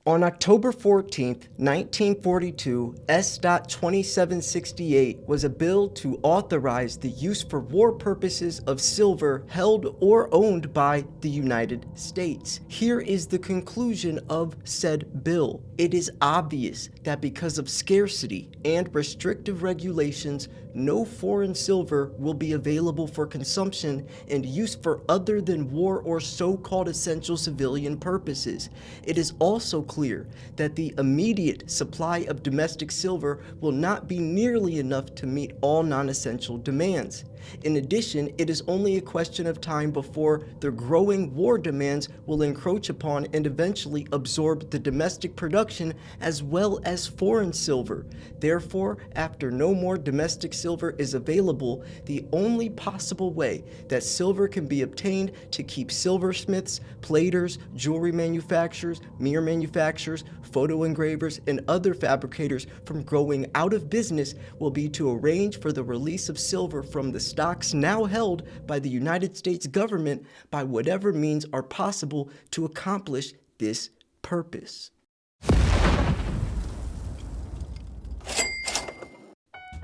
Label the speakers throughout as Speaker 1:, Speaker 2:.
Speaker 1: On October 14, 1942, S.2768 was a bill to authorize the use for war purposes of silver held or owned by the United States. Here is the conclusion of said bill. It is obvious that because of scarcity and restrictive regulations, no foreign silver will be available for consumption and use for other than war or so-called essential civilian purposes. It is also clear that the immediate supply of domestic silver will not be nearly enough to meet all non-essential demands. In addition, it is only a question of time before the growing war demands will encroach upon and eventually absorb the domestic production as well as foreign silver. Therefore, after no more domestic silver is available, the only possible way that silver can be obtained to keep silversmiths, platers, jewelry manufacturers, mirror manufacturers, photo engravers, and other fabricators from going out of business will be to arrange for the release of silver from the stocks now held by the United States government by whatever means are possible to accomplish this purpose.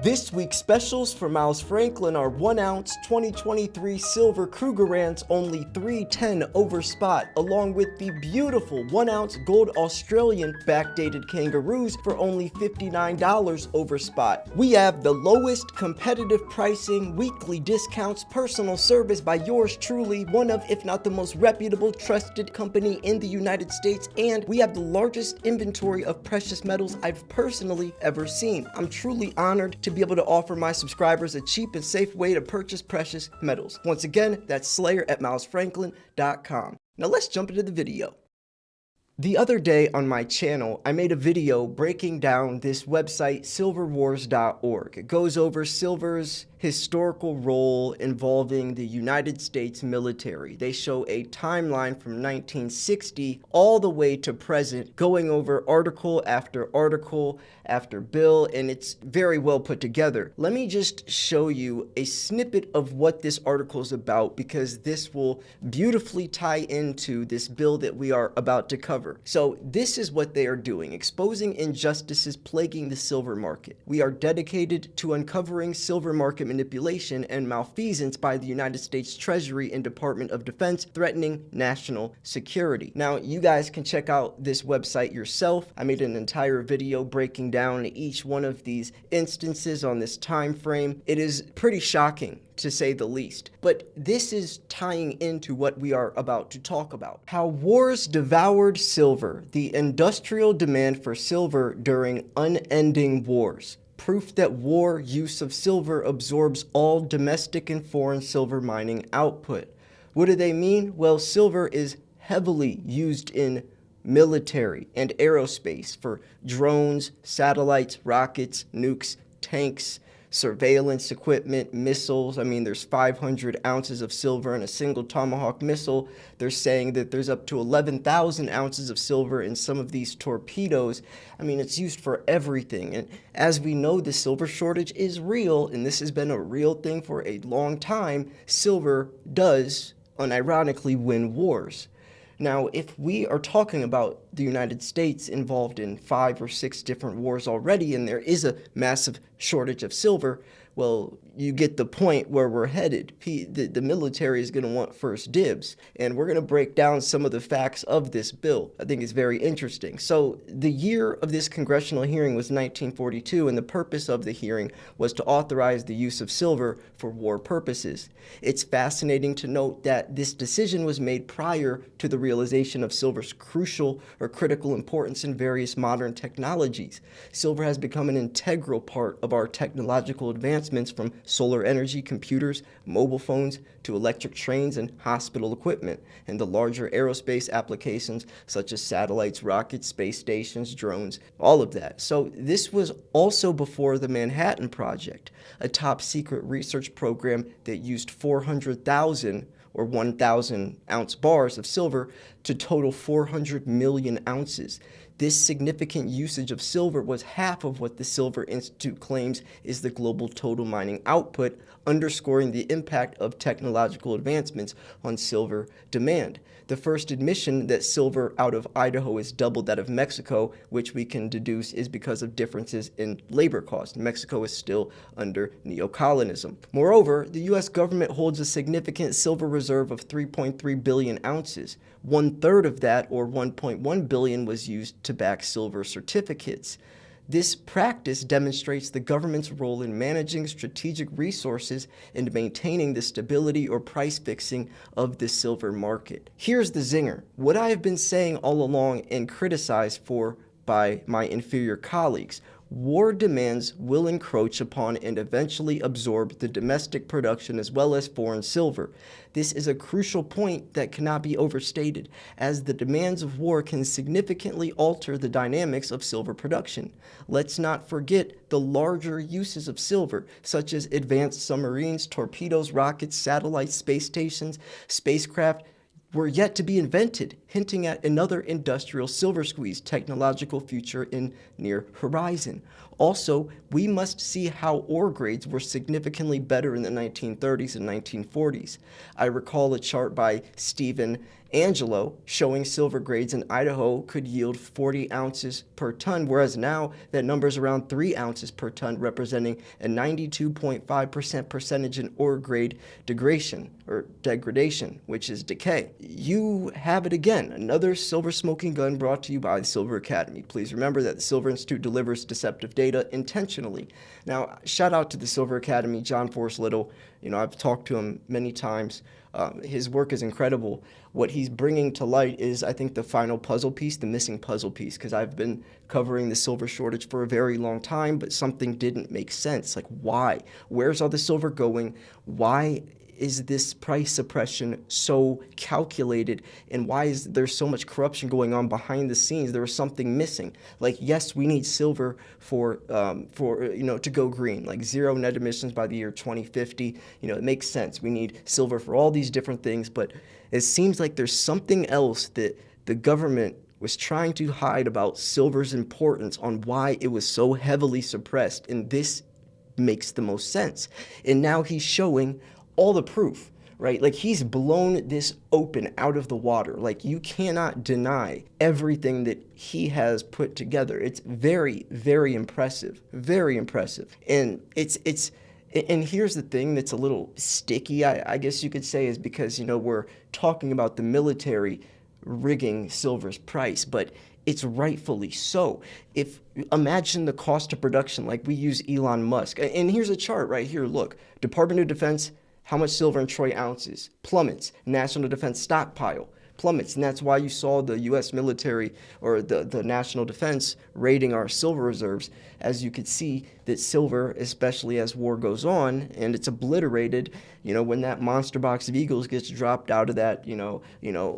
Speaker 1: This week's specials for Miles Franklin are 1 ounce 2023 silver Krugerrands only $3.10 over spot, along with the beautiful 1 ounce gold Australian backdated kangaroos for only $59 over spot. We have the lowest competitive pricing, weekly discounts, personal service by yours truly, one of, if not the most reputable, trusted company in the United States, and we have the largest inventory of precious metals I've personally ever seen. I'm truly honored to be able to offer my subscribers a cheap and safe way to purchase precious metals. Once again, that's slayer@milesfranklin.com. Now let's jump into the video. The other day on my channel, I made a video breaking down this website, silverwars.org. It goes over silver's historical role involving the United States military. They show a timeline from 1960 all the way to present, going over article after bill, and it's very well put together. Let me just show you a snippet of what this article is about, because this will beautifully tie into this bill that we are about to cover. So this is what they are doing: exposing injustices plaguing the silver market. We are dedicated to uncovering silver market manipulation and malfeasance by the United States Treasury and Department of Defense threatening national security. Now, you guys can check out this website yourself. I made an entire video breaking down each one of these instances on this time frame. It is pretty shocking, to say the least. But this is tying into what we are about to talk about. How wars devoured silver, the industrial demand for silver during unending wars. Proof that war use of silver absorbs all domestic and foreign silver mining output. What do they mean? Well, silver is heavily used in military and aerospace for drones, satellites, rockets, nukes, tanks, surveillance equipment, missiles. I mean, there's 500 ounces of silver in a single Tomahawk missile. They're saying that there's up to 11,000 ounces of silver in some of these torpedoes. I mean, it's used for everything. And as we know, the silver shortage is real, and this has been a real thing for a long time. Silver does, unironically, win wars. Now, if we are talking about the United States involved in 5 or 6 different wars already, and there is a massive shortage of silver, well, you get the point where we're headed. The military is going to want first dibs, and we're going to break down some of the facts of this bill. I think it's very interesting. So the year of this congressional hearing was 1942, and the purpose of the hearing was to authorize the use of silver for war purposes. It's fascinating to note that this decision was made prior to the realization of silver's crucial or critical importance in various modern technologies. Silver has become an integral part of our technological advancements, from solar energy, computers, mobile phones, to electric trains and hospital equipment, and the larger aerospace applications such as satellites, rockets, space stations, drones, all of that. So this was also before the Manhattan Project, a top secret research program that used 400,000 or 1,000 ounce bars of silver to total 400 million ounces. This significant usage of silver was half of what the Silver Institute claims is the global total mining output, underscoring the impact of technological advancements on silver demand. The first admission that silver out of Idaho is double that of Mexico, which we can deduce is because of differences in labor costs. Mexico is still under neocolonialism. Moreover, the U.S. government holds a significant silver reserve of 3.3 billion ounces. 1/3 of that, or 1.1 billion, was used to back silver certificates. This practice demonstrates the government's role in managing strategic resources and maintaining the stability or price fixing of the silver market. Here's the zinger. What I have been saying all along and criticized for by my inferior colleagues. War demands will encroach upon and eventually absorb the domestic production as well as foreign silver. This is a crucial point that cannot be overstated, as the demands of war can significantly alter the dynamics of silver production. Let's not forget the larger uses of silver, such as advanced submarines, torpedoes, rockets, satellites, space stations, spacecraft, were yet to be invented, hinting at another industrial silver squeeze technological future in near horizon. Also, we must see how ore grades were significantly better in the 1930s and 1940s. I recall a chart by Stephen Angelo showing silver grades in Idaho could yield 40 ounces per ton, whereas now that number is around 3 ounces per ton, representing a 92.5% percentage in ore grade degradation, which is decay. You have it again, another silver smoking gun brought to you by the Silver Academy. Please remember that the Silver Institute delivers deceptive data intentionally. Now, shout out to the Silver Academy, John Forrest Little. I've talked to him many times. His work is incredible. What he's bringing to light is, I think, the final puzzle piece, the missing puzzle piece, because I've been covering the silver shortage for a very long time, but something didn't make sense. Like, why? Where's all the silver going? Why is this price suppression so calculated, and why is there so much corruption going on behind the scenes? There was something missing. Like, yes, we need silver for to go green, like zero net emissions by the year 2050. It makes sense. We need silver for all these different things, but it seems like there's something else that the government was trying to hide about silver's importance, on why it was so heavily suppressed, and this makes the most sense. And now he's showing all the proof, right? Like, he's blown this open out of the water. Like, you cannot deny everything that he has put together. It's very, very impressive, very impressive. And and here's the thing that's a little sticky, I guess you could say, is because, we're talking about the military rigging silver's price, but it's rightfully so. Imagine the cost of production, like we use Elon Musk. And here's a chart right here. Look, Department of Defense, how much silver in troy ounces? Plummets. National Defense stockpile plummets. And that's why you saw the U.S. military, or the National Defense, raiding our silver reserves. As you could see, that silver, especially as war goes on and it's obliterated, when that monster box of Eagles gets dropped out of that,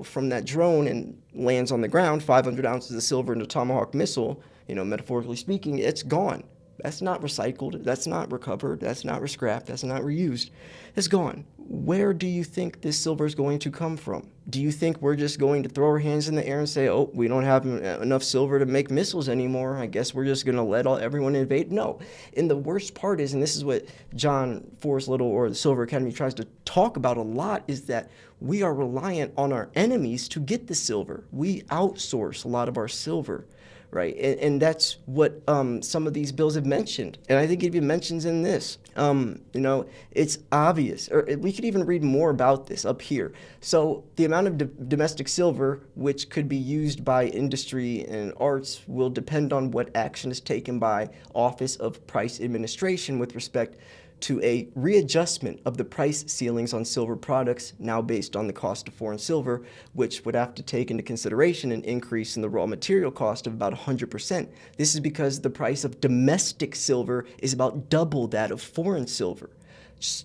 Speaker 1: from that drone and lands on the ground, 500 ounces of silver in a Tomahawk missile, metaphorically speaking, it's gone. That's not recycled, that's not recovered, that's not scrapped, that's not reused. It's gone. Where do you think this silver is going to come from? Do you think we're just going to throw our hands in the air and say, oh, we don't have enough silver to make missiles anymore, I guess we're just going to let everyone invade? No. And the worst part is, and this is what John Forrest Little, or the Silver Academy, tries to talk about a lot, is that we are reliant on our enemies to get the silver. We outsource a lot of our silver. Right, and that's what some of these bills have mentioned, and I think it even mentions in this. It's obvious, or we could even read more about this up here. So the amount of domestic silver which could be used by industry and arts will depend on what action is taken by Office of Price Administration with respect to a readjustment of the price ceilings on silver products, now based on the cost of foreign silver, which would have to take into consideration an increase in the raw material cost of about 100%. This is because the price of domestic silver is about double that of foreign silver.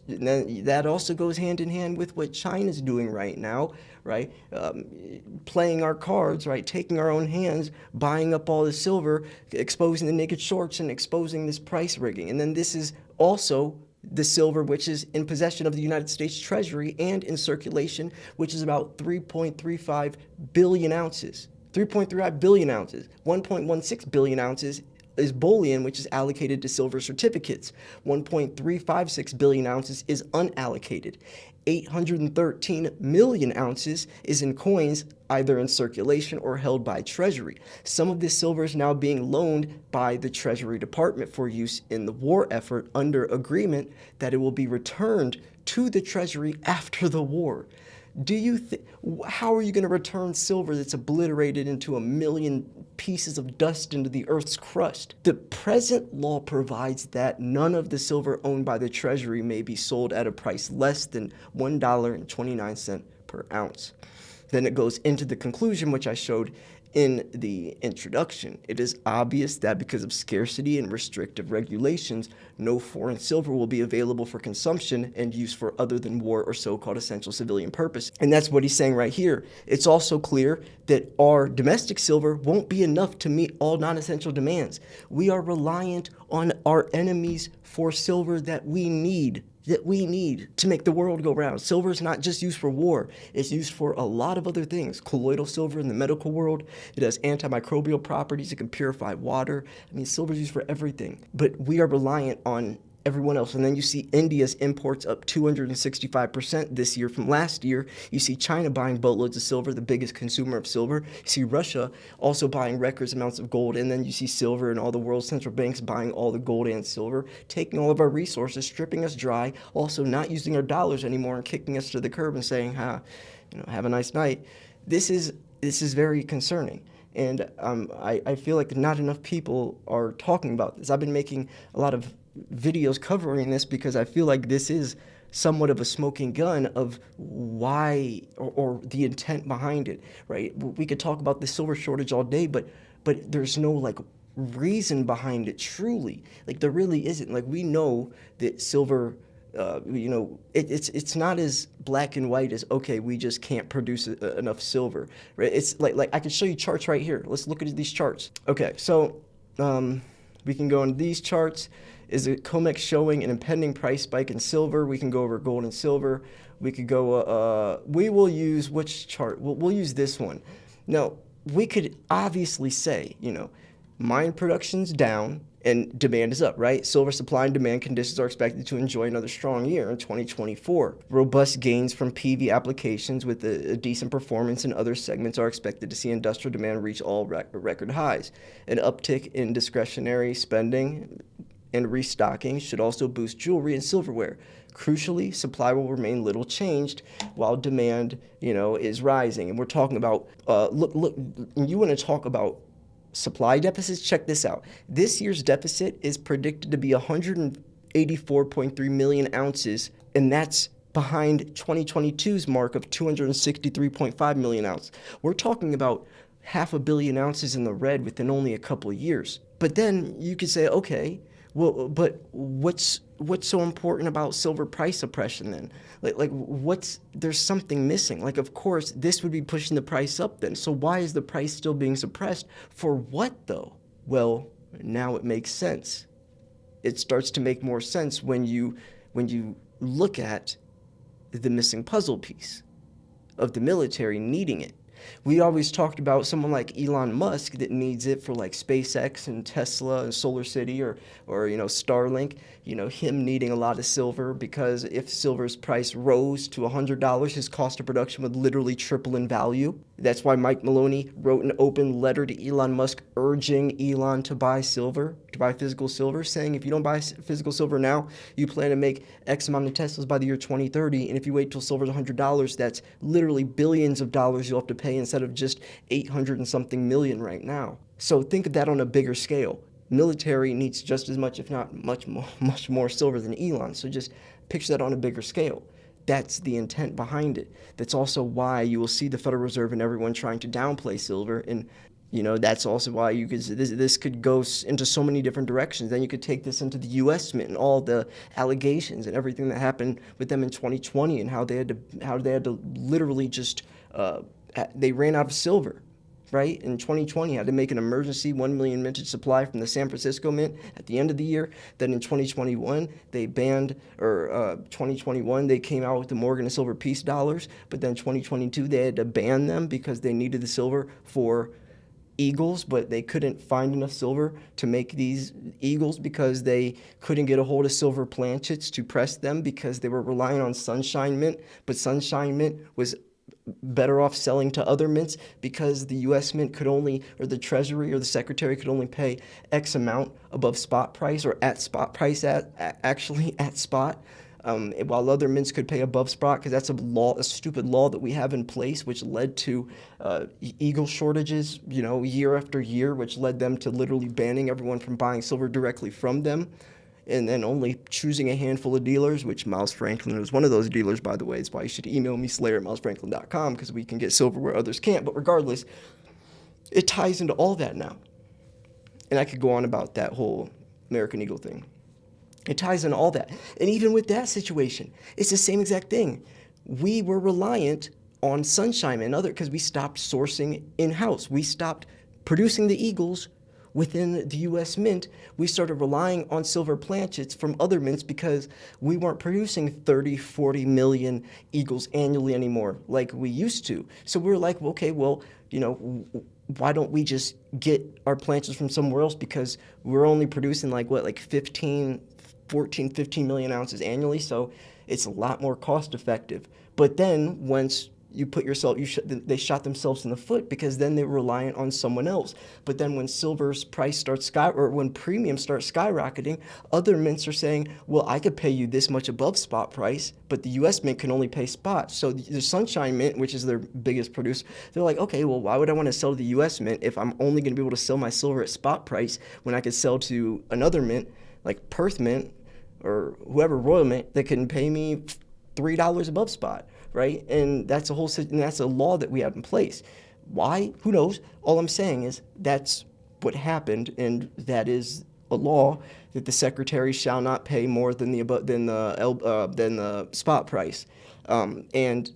Speaker 1: That also goes hand in hand with what China's doing right now, right? Playing our cards, right? Taking our own hands, buying up all the silver, exposing the naked shorts, and exposing this price rigging. And then this is also the silver, which is in possession of the United States Treasury and in circulation, which is about 3.35 billion ounces. 3.35 billion ounces. 1.16 billion ounces is bullion, which is allocated to silver certificates. 1.356 billion ounces is unallocated. 813 million ounces is in coins, either in circulation or held by Treasury. Some of this silver is now being loaned by the Treasury Department for use in the war effort under agreement that it will be returned to the Treasury after the war. How are you going to return silver that's obliterated into a million pieces of dust into the Earth's crust? The present law provides that none of the silver owned by the Treasury may be sold at a price less than $1.29 per ounce. Then it goes into the conclusion, which I showed in the introduction. It is obvious that because of scarcity and restrictive regulations, no foreign silver will be available for consumption and use for other than war or so-called essential civilian purpose. And that's what he's saying right here. It's also clear that our domestic silver won't be enough to meet all non-essential demands. We are reliant on our enemies for silver that we need to make the world go round. Silver is not just used for war. It's used for a lot of other things. Colloidal silver in the medical world. It has antimicrobial properties. It can purify water. I mean, silver is used for everything. But we are reliant on everyone else. And then you see India's imports up 265% this year from last year. You see China buying boatloads of silver, the biggest consumer of silver. You see Russia also buying record amounts of gold. And then you see silver and all the world's central banks buying all the gold and silver, taking all of our resources, stripping us dry, also not using our dollars anymore and kicking us to the curb and saying, have a nice night. This is very concerning. And I feel like not enough people are talking about this. I've been making a lot of videos covering this because I feel like this is somewhat of a smoking gun of why or the intent behind it, right? We could talk about the silver shortage all day, but there's no like reason behind it truly. Like there really isn't. Like we know that silver, it's not as black and white as, okay, we just can't produce enough silver, right? It's like I can show you charts right here. Let's look at these charts. Okay, so we can go into these charts. Is it COMEX showing an impending price spike in silver? We can go over gold and silver. We could go, we will use which chart? We'll use this one. Now, we could obviously say, mine production's down and demand is up, right? Silver supply and demand conditions are expected to enjoy another strong year in 2024. Robust gains from PV applications with a decent performance in other segments are expected to see industrial demand reach all record highs. An uptick in discretionary spending and restocking should also boost jewelry and silverware. Crucially, supply will remain little changed while demand, is rising. And we're talking about, look, you want to talk about supply deficits? Check this out. This year's deficit is predicted to be 184.3 million ounces, and that's behind 2022's mark of 263.5 million ounces. We're talking about 500 million ounces in the red within only a couple of years. But then you could say, okay, well, but what's so important about silver price suppression then? There's something missing. Like, of course, this would be pushing the price up then. So why is the price still being suppressed? For what though? Well, now it makes sense. It starts to make more sense when you look at the missing puzzle piece of the military needing it. We always talked about someone like Elon Musk that needs it for like SpaceX and Tesla and Solar City or Starlink, him needing a lot of silver because if silver's price rose to $100, his cost of production would literally triple in value. That's why Mike Maloney wrote an open letter to Elon Musk urging Elon to buy silver, to buy physical silver, saying if you don't buy physical silver now, you plan to make X amount of Teslas by the year 2030. And if you wait till silver's $100, that's literally billions of dollars you'll have to pay instead of just 800 and something million right now. So think of that on a bigger scale. Military needs just as much, if not much more silver than Elon. So just picture that on a bigger scale. That's the intent behind it. That's also why you will see the Federal Reserve and everyone trying to downplay silver. And, that's also why this could go into so many different directions. Then you could take this into the U.S. Mint and all the allegations and everything that happened with them in 2020 and how they had to literally just, they ran out of silver. right? In 2020, had to make an emergency 1 million mintage supply from the San Francisco Mint at the end of the year. Then in 2021, they banned, or 2021, they came out with the Morgan and silver peace dollars. But then 2022, they had to ban them because they needed the silver for eagles, but they couldn't find enough silver to make these eagles because they couldn't get a hold of silver planchets to press them because they were relying on Sunshine Mint. But Sunshine Mint was better off selling to other mints because the U.S. Mint could only, or the Treasury or the Secretary could only pay X amount above spot price, or at spot price, actually at spot. While other mints could pay above spot, because that's a stupid law that we have in place, which led to eagle shortages, year after year, which led them to literally banning everyone from buying silver directly from them, and then only choosing a handful of dealers, which Miles Franklin was one of those dealers, by the way. That's why you should email me, slayer@milesfranklin.com, because we can get silver where others can't. But regardless, it ties into all that now. And I could go on about that whole American Eagle thing. It ties in all that. And even with that situation, it's the same exact thing. We were reliant on Sunshine and other, because we stopped sourcing in-house. We stopped producing the eagles within the U.S. Mint. We started relying on silver planchets from other mints because we weren't producing 30, 40 million eagles annually anymore like we used to. So we were like, okay, well, why don't we just get our planchets from somewhere else, because we're only producing like 15 million ounces annually, so it's a lot more cost effective. But then once you put yourself, they shot themselves in the foot, because then they were reliant on someone else. But then when silver's price starts when premium starts skyrocketing, other mints are saying, well, I could pay you this much above spot price, but the U.S. Mint can only pay spot. So the Sunshine Mint, which is their biggest producer, they're like, okay, well, why would I want to sell to the U.S. Mint if I'm only going to be able to sell my silver at spot price when I could sell to another mint like Perth Mint or whoever, Royal Mint, that can pay me $3 above spot, right? And that's a law that we have in place. Why? Who knows? All I'm saying is that's what happened, and that is a law that the Secretary shall not pay more than the spot price. And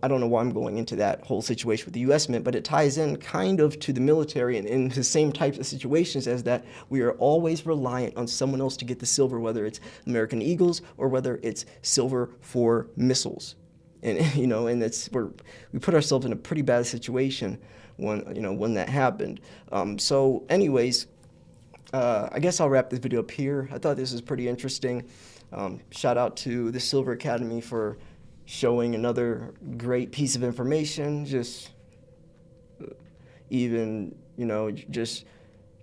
Speaker 1: I don't know why I'm going into that whole situation with the U.S. Mint, but it ties in kind of to the military and in the same types of situations, as that we are always reliant on someone else to get the silver, whether it's American Eagles or whether it's silver for missiles. And and we put ourselves in a pretty bad situation when that happened. So anyways, I guess I'll wrap this video up here. I thought this was pretty interesting. Shout out to the Silver Academy for showing another great piece of information, just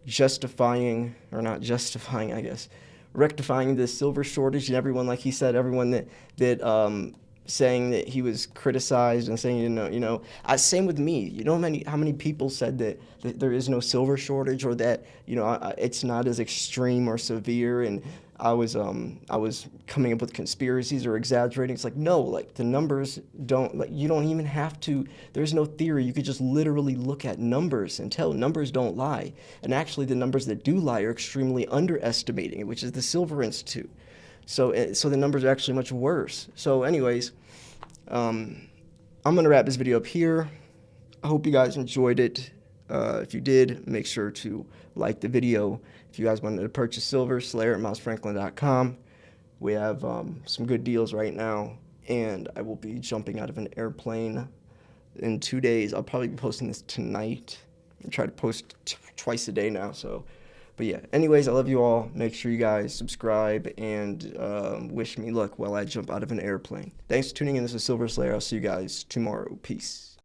Speaker 1: justifying, or not justifying, I guess, rectifying the silver shortage, and everyone, like he said, everyone that saying that he was criticized and saying, same with me. How many people said that there is no silver shortage, or that, it's not as extreme or severe, and I was coming up with conspiracies or exaggerating. It's like, no, like the numbers don't, you don't even have to, there's no theory. You could just literally look at numbers and tell. Numbers don't lie. And actually the numbers that do lie are extremely underestimating it, which is the Silver Institute. So the numbers are actually much worse. So anyways, I'm going to wrap this video up here. I hope you guys enjoyed it. If you did, make sure to like the video. If you guys wanted to purchase silver, slayer@milesfranklin.com. We have some good deals right now, and I will be jumping out of an airplane in 2 days. I'll probably be posting this tonight. I try to post twice a day now, but yeah, anyways, I love you all. Make sure you guys subscribe and wish me luck while I jump out of an airplane. Thanks for tuning in. This is Silver Slayer. I'll see you guys tomorrow. Peace.